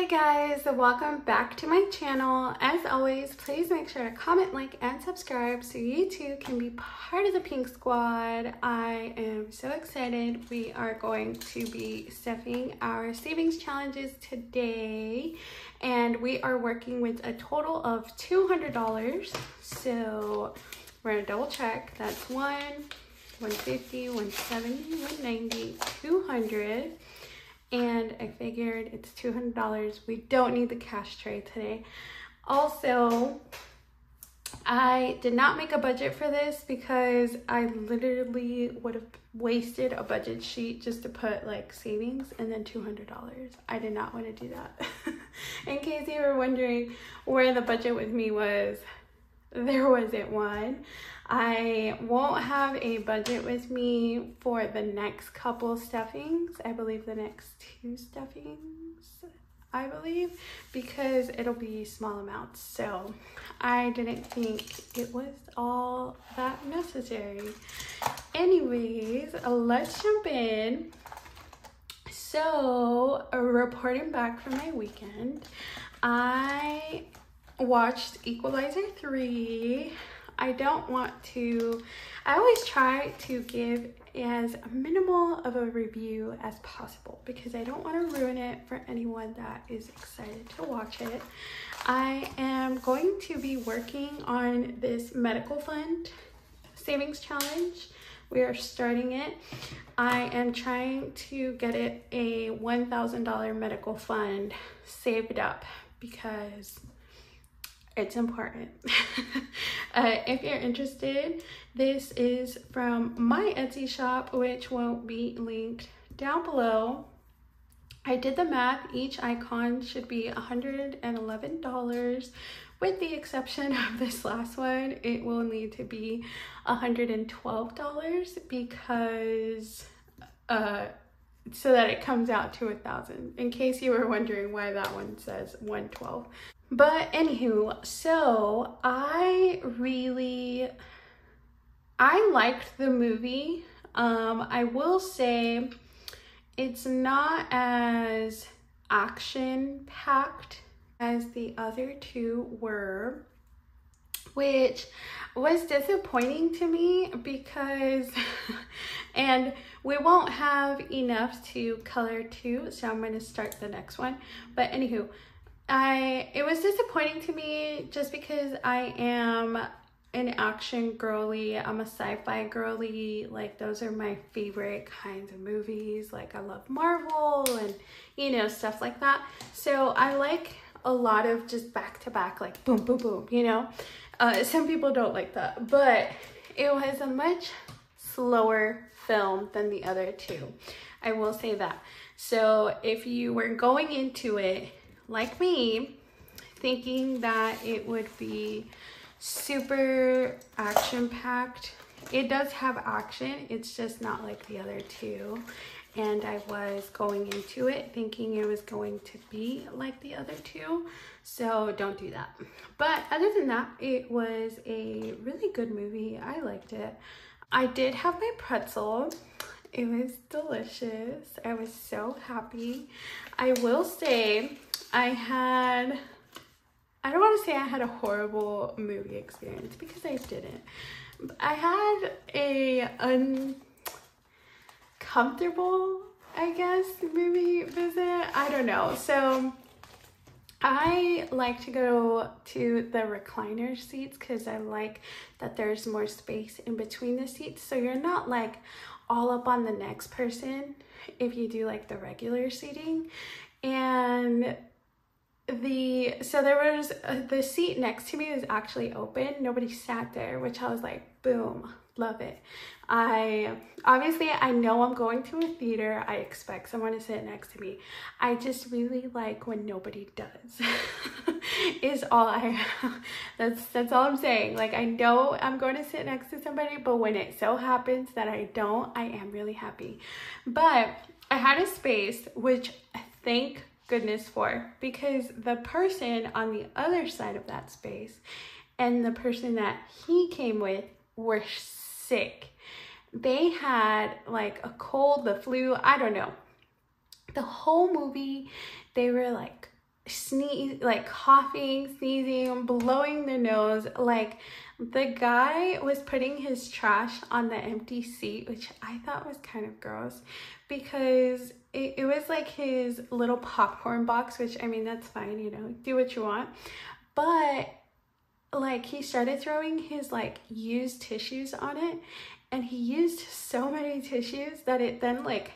Hey guys, welcome back to my channel. As always, please make sure to comment, like, and subscribe so you too can be part of the Pink Squad. I am so excited. We are going to be stuffing our savings challenges today, and we are working with a total of $200. So we're gonna double check. That's 150, 170, 190, 200. And I figured it's $200. We don't need the cash tray today. Also, I did not make a budget for this because I literally would have wasted a budget sheet just to put like savings and then $200. I did not want to do that. In case you were wondering where the budget with me was, there wasn't one. I won't have a budget with me for the next couple stuffings. I believe the next 2 stuffings, because it'll be small amounts. So I didn't think it was all that necessary. Anyways, let's jump in. So reporting back from my weekend, I watched Equalizer 3. I always try to give as minimal of a review as possible because I don't want to ruin it for anyone that is excited to watch it. I am going to be working on this medical fund savings challenge. We are starting it. I am trying to get it a $1,000 medical fund saved up because it's important. If you're interested, this is from my Etsy shop, which won't be linked down below. I did the math. Each icon should be $111. With the exception of this last one, it will need to be $112 because so that it comes out to $1,000, in case you were wondering why that one says $112. But anywho, so I liked the movie. I will say it's not as action-packed as the other 2 were, which was disappointing to me because, and we won't have enough to color 2, so I'm going to start the next one. But anywho, it was disappointing to me just because I am an action girly. I'm a sci-fi girly. Like, those are my favorite kinds of movies. Like, I love Marvel and, you know, stuff like that. So I like a lot of just back-to-back, like boom, boom, boom, you know? Some people don't like that, but it was a much slower film than the other 2. I will say that. So if you were going into it like me, thinking that it would be super action-packed, it does have action, it's just not like the other 2. And I was going into it thinking it was going to be like the other 2, so don't do that. But other than that, it was a really good movie. I liked it. I did have my pretzel. It was delicious. I was so happy. I will say I don't want to say I had a horrible movie experience because I didn't. I had a uncomfortable, I guess, movie visit. I don't know. So I like to go to the recliner seats because I like that there's more space in between the seats. So you're not like all up on the next person if you do like the regular seating. And so there was the seat next to me was actually open. Nobody sat there, which I was like, boom, love it. I know I'm going to a theater. I expect someone to sit next to me. I just really like when nobody does. Is all that's all I'm saying. Like, I know I'm going to sit next to somebody, but when it so happens that I don't, I am really happy. But I had a space, which thank goodness for, because the person on the other side of that space and the person that he came with were sick. They had like a cold, the flu, I don't know. The whole movie, they were like sneeze, like coughing, sneezing, blowing their nose. Like, the guy was putting his trash on the empty seat, which I thought was kind of gross, because it was like his little popcorn box, which, I mean, that's fine, you know, do what you want. But like, he started throwing his like used tissues on it, and he used so many tissues that it then like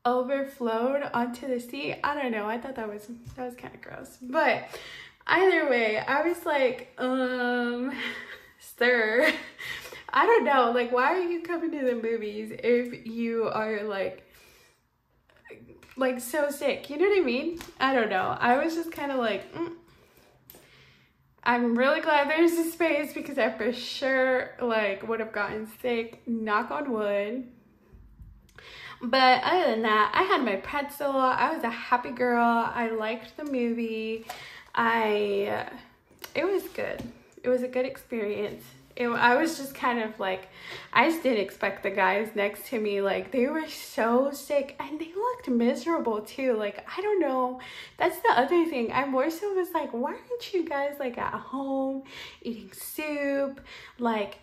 overflowed onto the seat. I don't know, I thought that was kind of gross. But either way, I was like, sir, I don't know, like, why are you coming to the movies if you are like so sick? You know what I mean? I don't know. I was just kind of like, I'm really glad there's a space, because I for sure like would have gotten sick, knock on wood. But other than that, I had my pretzel. I was a happy girl. I liked the movie. It was good. It was a good experience. I was just kind of like, I just didn't expect the guys next to me, like, they were so sick and they looked miserable too. Like, I don't know, that's the other thing. I more so was like, why aren't you guys like at home eating soup, like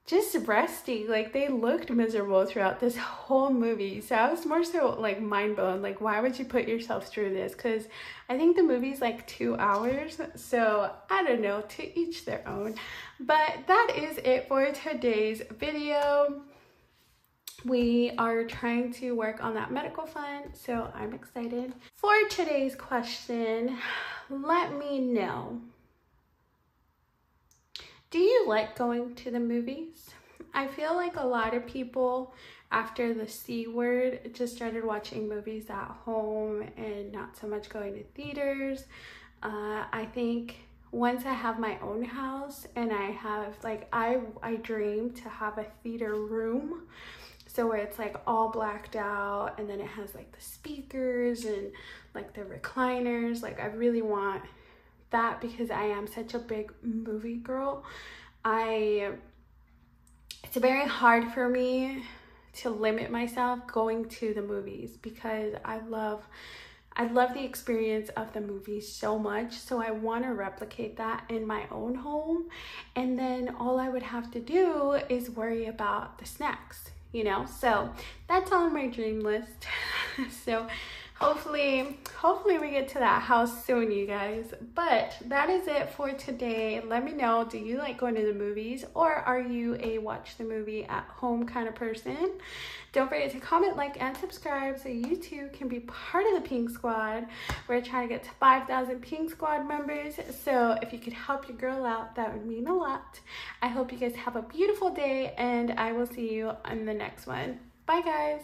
just resting? Like, they looked miserable throughout this whole movie. So I was more so like mind blown, like, why would you put yourself through this? Because I think the movie's like 2 hours, so I don't know, to each their own. But that is it for today's video. We are trying to work on that medical fund, so I'm excited. For today's question, let me know, do you like going to the movies? I feel like a lot of people, after the C word, just started watching movies at home and not so much going to theaters. I think once I have my own house and I have like, I dream to have a theater room, so where it's like all blacked out and then it has like the speakers and like the recliners. Like, I really want that, because I am such a big movie girl. It's very hard for me to limit myself going to the movies, because I love the experience of the movies so much. So I want to replicate that in my own home, and then all I would have to do is worry about the snacks, you know? So that's on my dream list. So hopefully we get to that house soon, you guys. But that is it for today. Let me know, do you like going to the movies, or are you a watch the movie at home kind of person? Don't forget to comment, like, and subscribe so you too can be part of the Pink Squad. We're trying to get to 5,000 Pink Squad members, so if you could help your girl out, that would mean a lot. I hope you guys have a beautiful day, and I will see you on the next one. Bye, guys.